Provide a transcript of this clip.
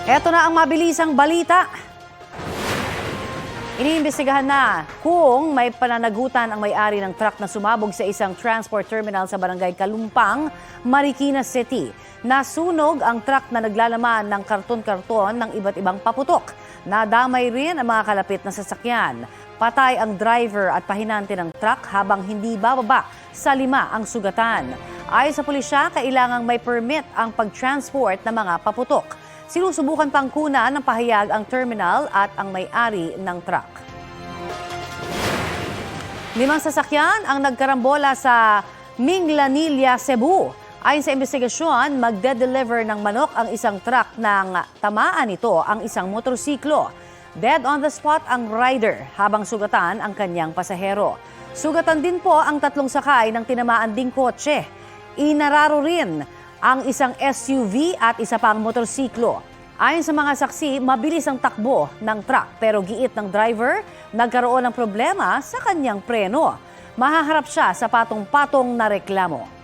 Eto na ang mabilisang balita. Iniimbestigahan na kung may pananagutan ang may-ari ng truck na sumabog sa isang transport terminal sa barangay Kalumpang, Marikina City. Nasunog ang truck na naglalaman ng karton-karton ng iba't ibang paputok. Nadamay rin ang mga kalapit na sasakyan. Patay ang driver at pahinante ng truck habang hindi bababa sa 5 ang sugatan. Ayon sa pulisya, kailangang may permit ang pag-transport ng mga paputok. Sinusubukan pang kunan ng pahayag ang terminal at ang may-ari ng truck. 5 sasakyan ang nagkarambola sa Minglanilla, Cebu. Ayon sa investigasyon, magde-deliver ng manok ang isang truck nang tamaan nito ang isang motorsiklo. Dead on the spot ang rider habang sugatan ang kanyang pasahero. Sugatan din po ang 3 sakay ng tinamaan ding kotse. Inararo rin ang isang SUV at isa pang motorsiklo. Ayon sa mga saksi, mabilis ang takbo ng truck pero giit ng driver, nagkaroon ng problema sa kanyang preno. Mahaharap siya sa patong-patong na reklamo.